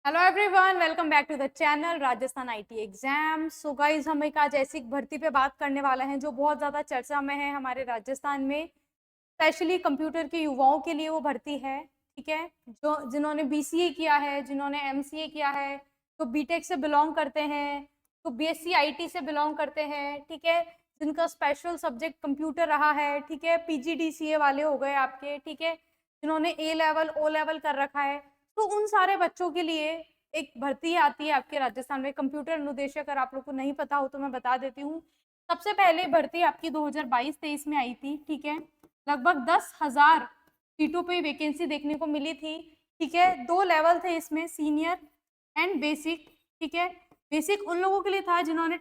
Hello everyone, welcome back to the channel Rajasthan IT exam. So guys, हम एक आज ऐसी भर्ती पे बात करने वाले हैं जो बहुत ज़्यादा चर्चा में है हमारे राजस्थान में। स्पेशली कंप्यूटर के युवाओं के लिए वो भर्ती है। ठीक है, जो जिन्होंने बीसीए किया है, जिन्होंने एमसीए किया है, तो बीटेक से बिलोंग करते हैं, तो बीएससी आईटी से बिलोंग करते हैं। ठीक है, जिनका स्पेशल सब्जेक्ट कंप्यूटर रहा है। ठीक है, पीजीडीसीए वाले हो गए आपके। ठीक है, जिन्होंने ए लेवल ओ लेवल कर रखा है, तो उन सारे बच्चों के लिए एक भर्ती आती है आपके राजस्थान में, कंप्यूटर अनुदेशक। अगर आप लोग को नहीं पता हो तो मैं बता देती हूँ। सबसे पहले भर्ती आपकी 2022-23 में आई थी। ठीक है, लगभग 10,000 सीटों पे वैकेंसी देखने को मिली थी। ठीक है, 2 लेवल थे इसमें, सीनियर एंड बेसिक। ठीक है, बेसिक उन लोगों के लिए था जिन्होंने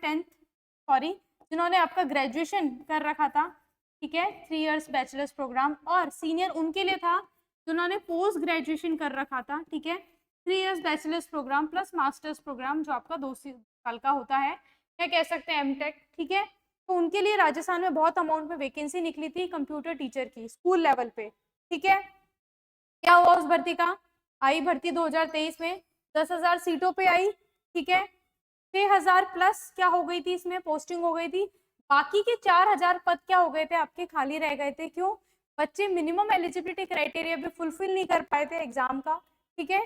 जिन्होंने आपका ग्रेजुएशन कर रखा था। ठीक है, 3 इयर्स बैचलर्स प्रोग्राम। और सीनियर उनके लिए था जिन्होंने पोस्ट ग्रेजुएशन कर रखा था। ठीक है, 3 years bachelors programme plus masters programme जो आपका 2 साल का होता है, या कह सकते हैं एमटेक। ठीक है, तो उनके लिए राजस्थान में बहुत अमाउंट में वैकेंसी निकली थी कंप्यूटर टीचर की, स्कूल लेवल पे। ठीक है, क्या हुआ उस भर्ती का? आई भर्ती 2023 में, 10,000 सीटों पे आई। ठीक है, 6,000 प्लस क्या हो गई थी, इसमें पोस्टिंग हो गई थी। बाकी के 4,000 पद क्या हो गए थे आपके, खाली रह गए थे। क्यों? बच्चे मिनिमम एलिजिबिलिटी क्राइटेरिया भी फुलफिल नहीं कर पाए थे एग्जाम का। ठीक है,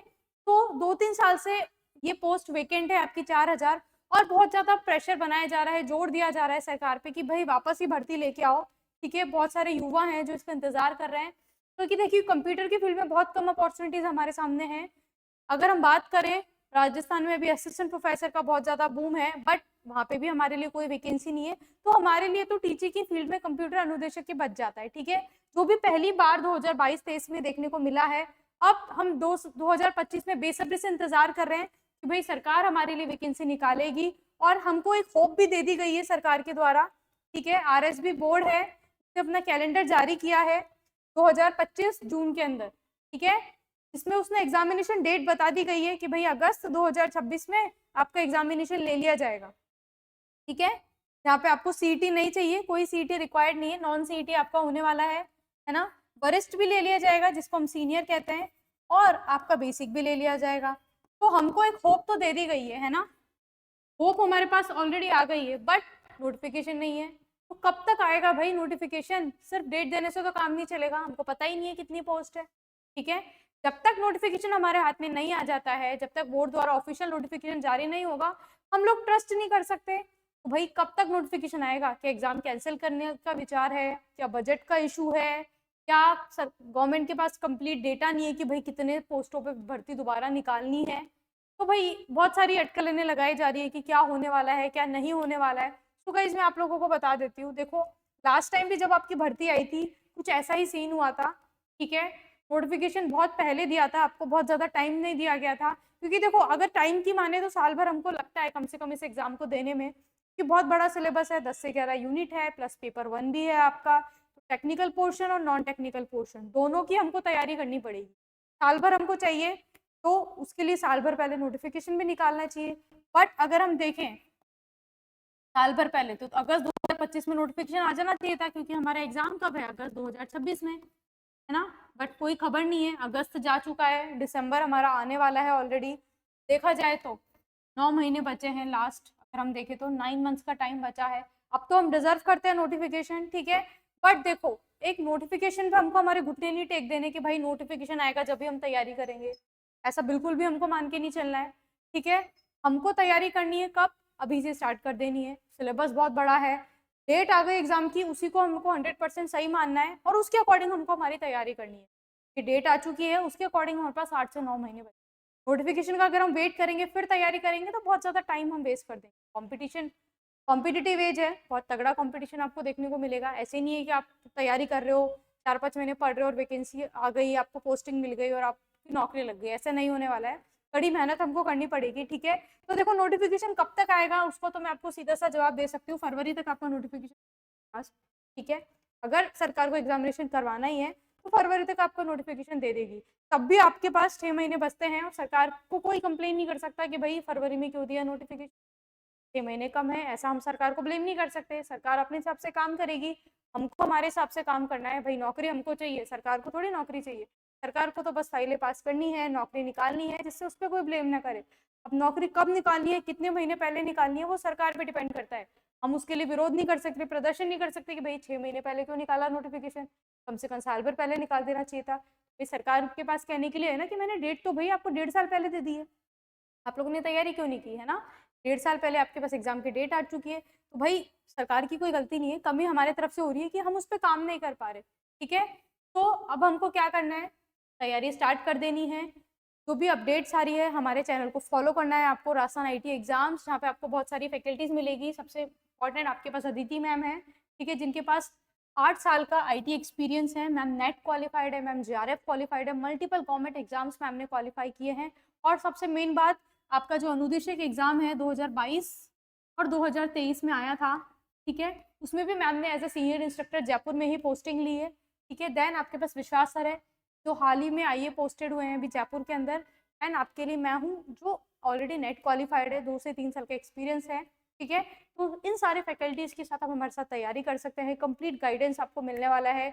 तो 2-3 साल से ये पोस्ट वेकेंट है आपकी 4,000। और बहुत ज्यादा प्रेशर बनाया जा रहा है, जोर दिया जा रहा है सरकार पे कि भाई वापस ही भर्ती लेके आओ। ठीक है, बहुत सारे युवा हैं जो इसका इंतजार कर रहे हैं, क्योंकि देखिए कंप्यूटर की फील्ड में बहुत कम अपॉर्चुनिटीज हमारे सामने हैं। अगर हम बात करें, राजस्थान में भी असिस्टेंट प्रोफेसर का बहुत ज्यादा बूम है, बट वहां पे भी हमारे लिए कोई वैकेंसी नहीं है। तो हमारे लिए तो टीचिंग की फील्ड में कंप्यूटर अनुदेशक के बच जाता है। ठीक है, जो भी पहली बार 2022-23 में देखने को मिला है, अब हम 2025 में बेसब्री से इंतजार कर रहे हैं कि भाई सरकार हमारे लिए वैकेंसी निकालेगी। और हमको एक होप भी दे दी गई है सरकार के द्वारा। ठीक है, आरएसबी बोर्ड है, उसने अपना कैलेंडर जारी किया है 2025 जून के अंदर। ठीक है, इसमें उसने एग्जामिनेशन डेट बता दी गई है कि भाई अगस्त 2026 में आपका एग्जामिनेशन ले लिया जाएगा। ठीक है, यहाँ पे आपको सीईटी नहीं चाहिए, कोई सीईटी रिक्वायर्ड नहीं है, नॉन सीईटी आपका होने वाला है ना। वरिष्ठ भी ले लिया जाएगा जिसको हम सीनियर कहते हैं, और आपका बेसिक भी ले लिया जाएगा। तो हमको एक होप तो दे दी गई है ना। होप हमारे पास ऑलरेडी आ गई है, बट नोटिफिकेशन नहीं है। तो कब तक आएगा भाई नोटिफिकेशन? सिर्फ डेट देने से तो काम नहीं चलेगा, हमको पता ही नहीं है कितनी पोस्ट है। ठीक है, जब तक नोटिफिकेशन हमारे हाथ में नहीं आ जाता है, जब तक बोर्ड द्वारा ऑफिशियल नोटिफिकेशन जारी नहीं होगा, हम लोग ट्रस्ट नहीं कर सकते। तो भाई कब तक नोटिफिकेशन आएगा? क्या एग्जाम कैंसिल करने का विचार है? क्या बजट का इशू है? क्या गवर्नमेंट के पास कंप्लीट डेटा नहीं है कि भाई कितने पोस्टों पे भर्ती दोबारा निकालनी है? तो भाई बहुत सारी अटकलें लगाई जा रही है कि क्या होने वाला है, क्या नहीं होने वाला है। तो गाइस मैं आप लोगों को बता देती हूँ, देखो लास्ट टाइम भी जब आपकी भर्ती आई थी, कुछ ऐसा ही सीन हुआ था। ठीक है, नोटिफिकेशन बहुत पहले दिया था, आपको बहुत ज्यादा टाइम नहीं दिया गया था। क्योंकि देखो अगर टाइम की माने तो साल भर हमको लगता है कम से कम इस एग्जाम को देने में, कि बहुत बड़ा सिलेबस है, 10 से 11 यूनिट है, प्लस पेपर 1 भी है आपका। तो टेक्निकल पोर्शन और नॉन टेक्निकल पोर्शन दोनों की हमको तैयारी करनी पड़ेगी। साल भर हमको चाहिए, तो उसके लिए साल भर पहले नोटिफिकेशन भी निकालना चाहिए। बट अगर हम देखें साल भर पहले, तो अगस्त 2025 में नोटिफिकेशन आ जाना चाहिए था, क्योंकि हमारा एग्जाम कब है? अगस्त 2026 में, है ना। बट कोई खबर नहीं है, अगस्त जा चुका है, दिसंबर हमारा आने वाला है ऑलरेडी। देखा जाए तो 9 महीने बचे हैं लास्ट, अगर हम देखें तो 9 मंथ्स का टाइम बचा है। अब तो हम डिजर्व करते हैं नोटिफिकेशन। ठीक है, बट देखो एक नोटिफिकेशन पे हमको हमारे घुटने नहीं टेक देने कि भाई नोटिफिकेशन आएगा जब भी हम तैयारी करेंगे, ऐसा बिल्कुल भी हमको मान के नहीं चलना है। ठीक है, हमको तैयारी करनी है कब? अभी से स्टार्ट कर देनी है। सिलेबस बहुत बड़ा है, डेट आ गई एग्जाम की, उसी को हमको 100% सही मानना है, और उसके अकॉर्डिंग हमको हमारी तैयारी करनी है। कि डेट आ चुकी है, उसके अकॉर्डिंग हमारे पास 8 से 9 महीने बचे। नोटिफिकेशन का अगर हम वेट करेंगे फिर तैयारी करेंगे तो बहुत ज्यादा टाइम हम वेस्ट कर देंगे। कॉम्पिटिशन कॉम्पिटिटिव एज है, बहुत तगड़ा कॉम्पिटिशन आपको देखने को मिलेगा। ऐसे नहीं है कि आप तैयारी कर रहे हो, 4-5 महीने पढ़ रहे हो और वैकेंसी आ गई, आपको पोस्टिंग मिल गई और आपकी नौकरी लग गई, ऐसा नहीं होने वाला है। कड़ी मेहनत हमको करनी पड़ेगी। ठीक है, तो देखो नोटिफिकेशन कब तक आएगा उसको तो मैं आपको सीधा सा जवाब दे सकती हूँ, फरवरी तक आपका नोटिफिकेशन। ठीक है, अगर सरकार को एग्जामिनेशन करवाना ही है तो फरवरी तक आपको नोटिफिकेशन दे देगी। तब भी आपके पास 6 महीने बचते हैं, और सरकार को कोई कंप्लेन नहीं कर सकता कि भाई फरवरी में क्यों दिया नोटिफिकेशन, 6 महीने कम है, ऐसा हम सरकार को ब्लेम नहीं कर सकते। सरकार अपने हिसाब से काम करेगी, हमको हमारे हिसाब से काम करना है। भाई नौकरी हमको चाहिए, सरकार को थोड़ी नौकरी चाहिए। सरकार को तो बस फाइलें पास करनी है, नौकरी निकालनी है, जिससे उस पर कोई ब्लेम ना करे। अब नौकरी कब निकालनी है, कितने महीने पहले निकालनी है, वो सरकार पे डिपेंड करता है। हम उसके लिए विरोध नहीं कर सकते, प्रदर्शन नहीं कर सकते कि भाई 6 महीने पहले क्यों निकाला नोटिफिकेशन, कम से कम साल भर पहले निकाल देना चाहिए था। भाई सरकार के पास कहने के लिए है ना कि मैंने डेट तो भाई आपको 1.5 साल पहले दे दी है, आप लोगों ने तैयारी क्यों नहीं की, है ना। 1.5 साल पहले आपके पास एग्जाम की डेट आ चुकी है, तो भाई सरकार की कोई गलती नहीं है, कमी हमारे तरफ से हो रही है कि हम उस पर काम नहीं कर पा रहे। ठीक है, तो अब हमको क्या करना है, तैयारी स्टार्ट कर देनी है। जो भी अपडेट्स आ रही है, हमारे चैनल को फॉलो करना है आपको, राजस्थान आईटी एग्जाम्स, जहाँ पे आपको बहुत सारी फैकल्टीज मिलेगी। सबसे इंपॉर्टेंट आपके पास अदिति मैम है, ठीक है, जिनके पास 8 साल का आईटी एक्सपीरियंस है। मैम नेट क्वालिफाइड है, मैम जेआरएफ क्वालिफाइड है, मल्टीपल गवर्नमेंट एग्जाम्स मैम ने क्वालिफाई किए हैं। और सबसे मेन बात, आपका जो अनुदेशक एग्जाम है 2022 और 2023 में आया था, ठीक है, उसमें भी मैम ने as a senior instructor Jaipur में ही पोस्टिंग ली है। ठीक है, देन आपके पास विश्वास सर है, जो हाल ही में आईए पोस्टेड हुए हैं अभी जयपुर के अंदर। एंड आपके लिए मैं हूँ, जो ऑलरेडी नेट क्वालिफाइड है, 2 से 3 साल का एक्सपीरियंस है। ठीक है, तो इन सारे फैकल्टीज के साथ आप हमारे साथ तैयारी कर सकते हैं, कंप्लीट गाइडेंस आपको मिलने वाला है।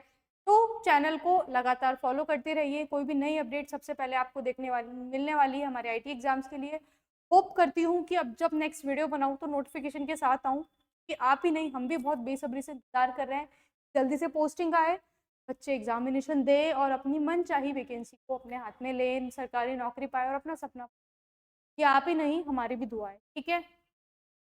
तो चैनल को लगातार फॉलो करते रहिए, कोई भी नई अपडेट सबसे पहले आपको मिलने वाली है हमारे आईटी एग्जाम्स के लिए। होप करती हूँ कि अब जब नेक्स्ट वीडियो बनाऊँ तो नोटिफिकेशन के साथ आऊँ, कि आप ही नहीं हम भी बहुत बेसब्री से इंतजार कर रहे हैं जल्दी से पोस्टिंग आए, बच्चे एग्जामिनेशन दे और अपनी मनचाही वैकेंसी को अपने हाथ में ले, सरकारी नौकरी पाए और अपना सपना। ये आप ही नहीं, हमारी भी दुआ है। ठीक है,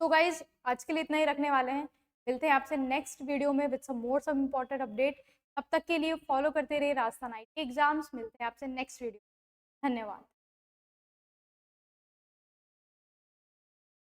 तो गाइज आज के लिए इतना ही रखने वाले हैं, मिलते हैं आपसे नेक्स्ट वीडियो में विद सम इम्पोर्टेंट अपडेट। तब तक के लिए फॉलो करते रहिए राजस्थान आईटी एग्जाम्स। मिलते हैं आपसे नेक्स्ट वीडियो, धन्यवाद।